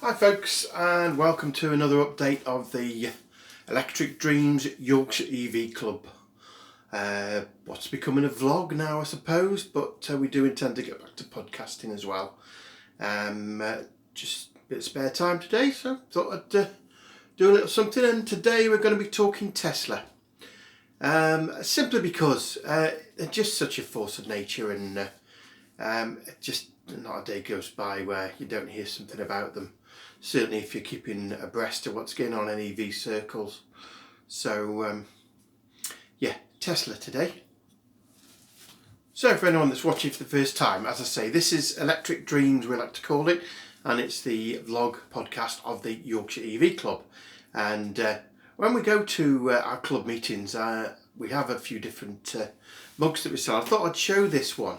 Hi folks, and welcome to another update of the Electric Dreams Yorkshire EV Club. What's becoming a vlog now, I suppose, but we do intend to get back to podcasting as well. Just a bit of spare time today, so thought I'd do a little something, and today we're going to be talking Tesla. Simply because they're just such a force of nature, and just not a day goes by where you don't hear something about them. Certainly if you're keeping abreast of what's going on in EV circles. So yeah, Tesla today. So for anyone that's watching for the first time, as I say, this is Electric Dreams, we like to call it, and it's the vlog podcast of the Yorkshire EV Club. And when we go to our club meetings, we have a few different mugs that we sell. I thought I'd show this one,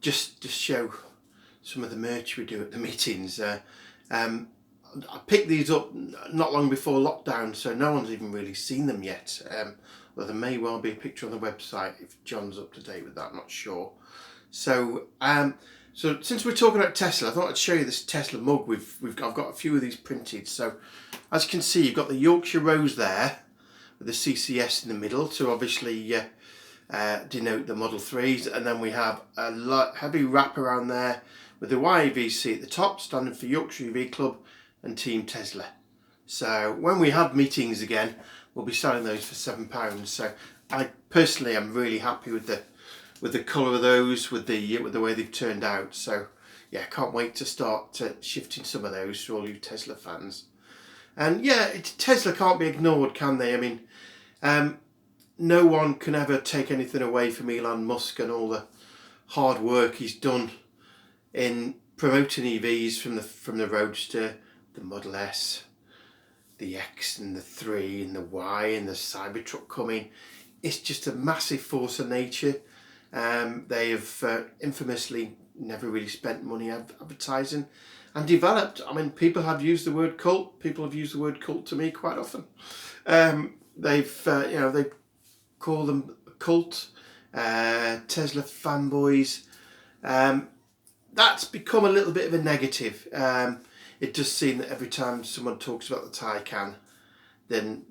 just to show some of the merch we do at the meetings. I picked these up not long before lockdown, so no one's even really seen them yet. Well, there may well be a picture on the website if John's up to date with that, I'm not sure. So so since we're talking about Tesla, I thought I'd show you this Tesla mug. I've got a few of these printed. So as you can see, you've got the Yorkshire rose there with the CCS in the middle to obviously denote the Model 3s, and then we have a heavy wrap around there with the YEVC at the top, standing for Yorkshire EV Club and Team Tesla. So when we have meetings again, we'll be selling those for £7. So I personally am really happy with the colour of those, with the way they've turned out. So yeah, can't wait to start shifting some of those for all you Tesla fans. And yeah, Tesla can't be ignored, can they? I mean, no one can ever take anything away from Elon Musk and all the hard work he's done in promoting EVs from the Roadster, the Model S, the X and the 3 and the Y and the Cybertruck coming. It's just a massive force of nature. They have infamously never really spent money advertising and developed. I mean, people have used the word cult. People have used the word cult to me quite often. They've they call them a cult, Tesla fanboys. That's become a little bit of a negative. It does seem that every time someone talks about the Taycan, then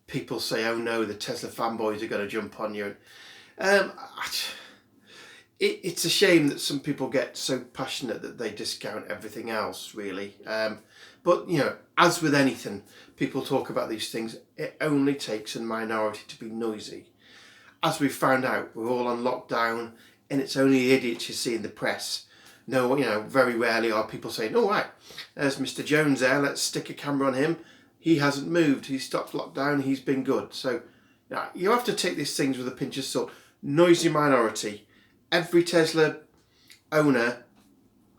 people say, "Oh no, the Tesla fanboys are going to jump on you." It's a shame that some people get so passionate that they discount everything else, really. But as with anything, people talk about these things. It only takes a minority to be noisy. As we've found out, we're all on lockdown, and it's only the idiots you see in the press. No, very rarely are people saying, "Oh right, there's Mr. Jones there. Let's stick a camera on him. He hasn't moved. He stopped lockdown. He's been good." So, you have to take these things with a pinch of salt. Noisy minority. Every Tesla owner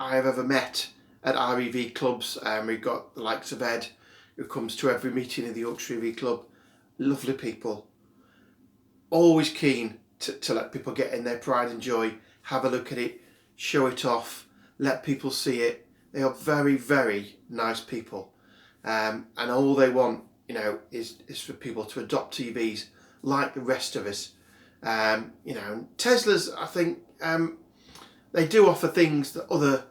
I have ever met at our EV clubs, we've got the likes of Ed, who comes to every meeting of the Yorkshire EV Club. Lovely people. Always keen to let people get in their pride and joy, have a look at it, show it off, let people see it. They are very, very nice people, and all they want, is for people to adopt EVs like the rest of us. Teslas, I think, they do offer things that other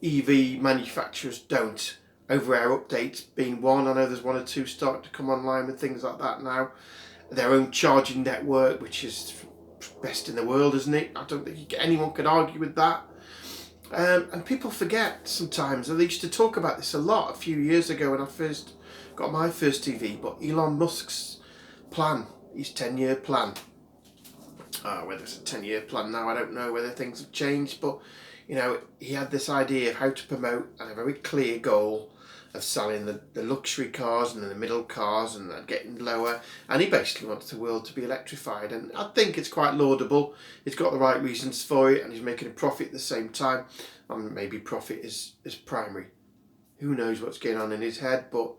EV manufacturers don't. Over-air updates being one. I know there's one or two starting to come online with things like that now. Their own charging network, which is best in the world, isn't it? I don't think anyone could argue with that. And people forget sometimes. They used to talk about this a lot a few years ago when I first got my first EV. But Elon Musk's plan, his 10-year plan. Whether it's a 10-year plan now, I don't know whether things have changed. But he had this idea of how to promote, and a very clear goal of selling the luxury cars and the middle cars and getting lower, and he basically wants the world to be electrified, and I think it's quite laudable. He's got the right reasons for it, and he's making a profit at the same time, and maybe profit is primary. Who knows what's going on in his head, but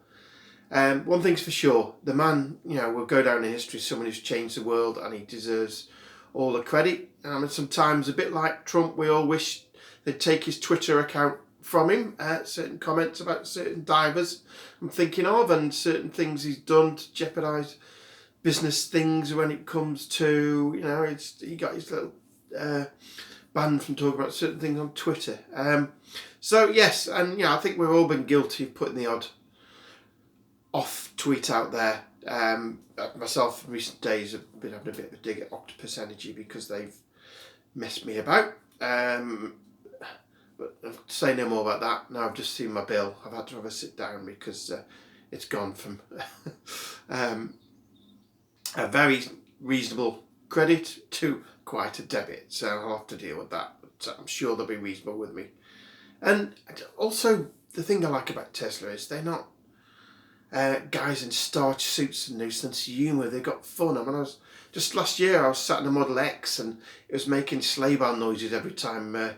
one thing's for sure, the man will go down in history as someone who's changed the world, and he deserves all the credit. Sometimes a bit like Trump, we all wish they'd take his Twitter account from him, certain comments about certain divers I'm thinking of, and certain things he's done to jeopardise business things when it comes to, he got his little banned from talking about certain things on Twitter. So yes, and I think we've all been guilty of putting the odd off tweet out there. Myself in recent days have been having a bit of a dig at Octopus Energy because they've messed me about. But I'll say no more about that. Now I've just seen my bill. I've had to have a sit down because it's gone from a very reasonable credit to quite a debit. So I'll have to deal with that. But I'm sure they'll be reasonable with me. And also, the thing I like about Tesla is they're not guys in starch suits and no sense of humour. They've got fun. I mean, just last year I was sat in a Model X and it was making sleigh bell noises every time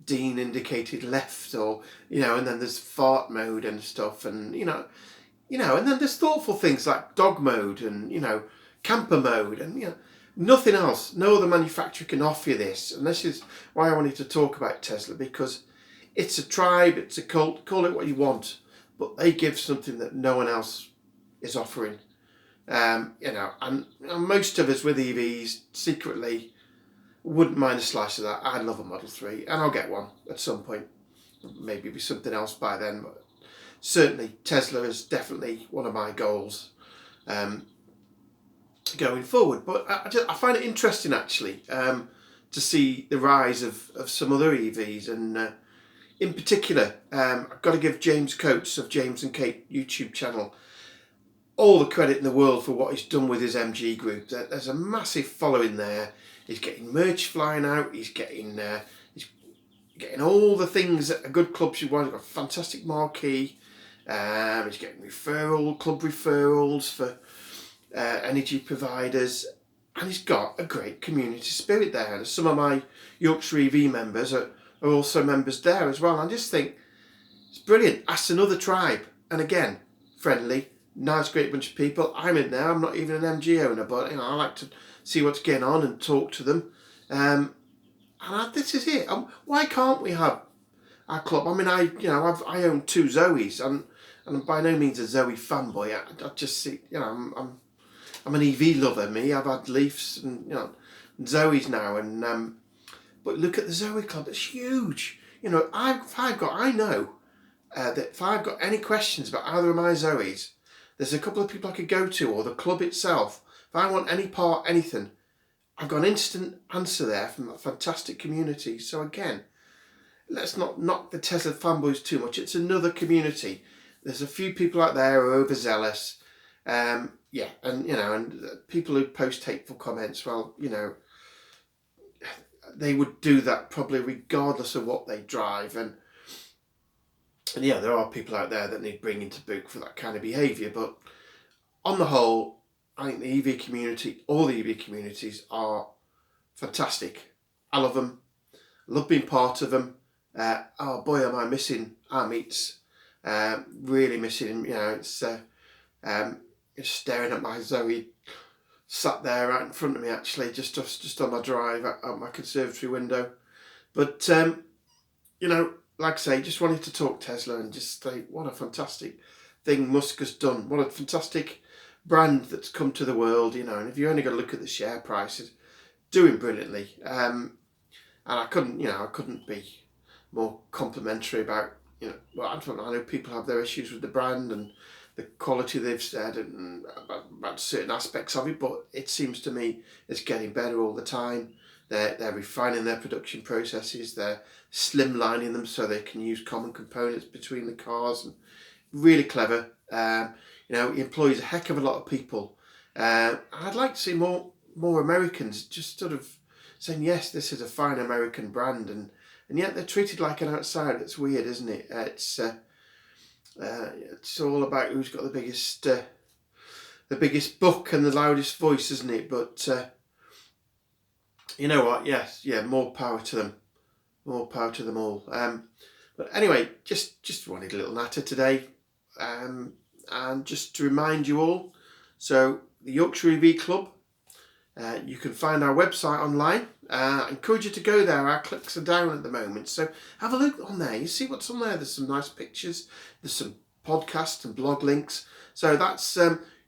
Dean indicated left, or and then there's fart mode and stuff, and and then there's thoughtful things like dog mode and camper mode, and nothing else. No other manufacturer can offer you this, and this is why I wanted to talk about Tesla, because it's a tribe, it's a cult, call it what you want, but they give something that no one else is offering. And most of us with EVs secretly wouldn't mind a slice of that. I love a Model 3, and I'll get one at some point. Maybe it'll be something else by then, but certainly Tesla is definitely one of my goals going forward. But I find it interesting actually to see the rise of some other EVs, and in particular, I've got to give James Coates of James and Kate YouTube channel all the credit in the world for what he's done with his MG group. There's a massive following there. He's getting merch flying out. He's getting all the things that a good club should want. He's got a fantastic marquee. He's getting club referrals for energy providers, and he's got a great community spirit there. And some of my Yorkshire EV members are also members there as well. And I just think it's brilliant. That's another tribe, and again, friendly, nice, great bunch of people. I'm in there. I'm not even an MG owner, but I like to see what's going on and talk to them. And this is it. Why can't we have our club? I mean, I own 2 Zoes, and I'm by no means a Zoe fanboy. I just see, I'm an EV lover. Me, I've had Leafs and Zoes now, and but look at the Zoe Club. It's huge. I know that if I've got any questions about either of my Zoes, there's a couple of people I could go to, or the club itself. If I want any part, anything, I've got an instant answer there from a fantastic community. So again, let's not knock the Tesla fanboys too much. It's another community. There's a few people out there who are overzealous. And people who post hateful comments, well, they would do that probably regardless of what they drive. And there are people out there that need bringing to book for that kind of behaviour. But on the whole, I think the EV community, all the EV communities are fantastic. I love them. I love being part of them. Oh boy, am I missing our meets. Really missing him. It's just staring at my Zoe sat there right in front of me, actually, just on my drive out my conservatory window. But like I say, just wanted to talk Tesla and just say what a fantastic thing Musk has done. What a fantastic brand that's come to the world, and if you only got to look at the share prices, doing brilliantly. And I couldn't be more complimentary about, well, I don't know, I know people have their issues with the brand and the quality they've said and about certain aspects of it, but it seems to me it's getting better all the time. They're refining their production processes, they're slimlining them so they can use common components between the cars, and really clever. He employs a heck of a lot of people. I'd like to see more Americans just sort of saying, yes, this is a fine American brand, and yet they're treated like an outsider. It's weird, isn't it? It's all about who's got the biggest book and the loudest voice, isn't it? But you know what? Yes, more power to them. More power to them all. But anyway, just wanted a little natter today. And just to remind you all, so the Yorkshire EV Club, you can find our website online. I encourage you to go there. Our clicks are down at the moment, so have a look on there. You see what's on there. There's some nice pictures. There's some podcast and blog links. So that's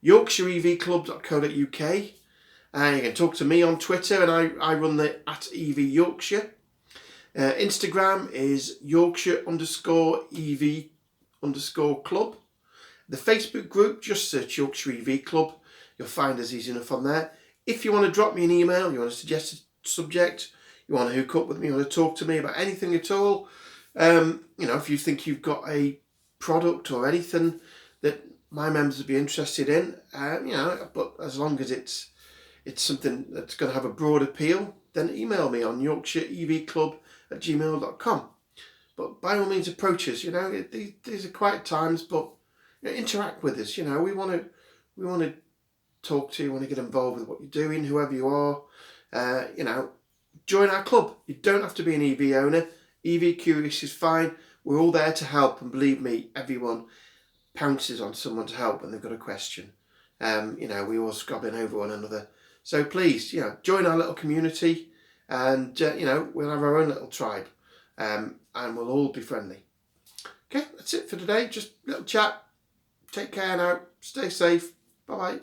yorkshireevclub.co.uk. You can talk to me on Twitter, and I run the @EV Yorkshire. Instagram is Yorkshire _EV_club. The Facebook group, just search Yorkshire EV Club. You'll find us easy enough on there. If you want to drop me an email, you want to suggest a subject, you want to hook up with me, you want to talk to me about anything at all, if you think you've got a product or anything that my members would be interested in, but as long as it's something that's going to have a broad appeal, then email me on yorkshireevclub@gmail.com. But by all means, approach us. These are quiet times, but interact with us. We want to talk to you, want to get involved with what you're doing, whoever you are. Join our club. You don't have to be an EV owner. EV curious is fine. We're all there to help, and believe me, everyone pounces on someone to help when they've got a question. We all scrubbing over one another. So please, join our little community, and we'll have our own little tribe, and we'll all be friendly. Okay, that's it for today. Just a little chat. Take care now. Stay safe. Bye bye.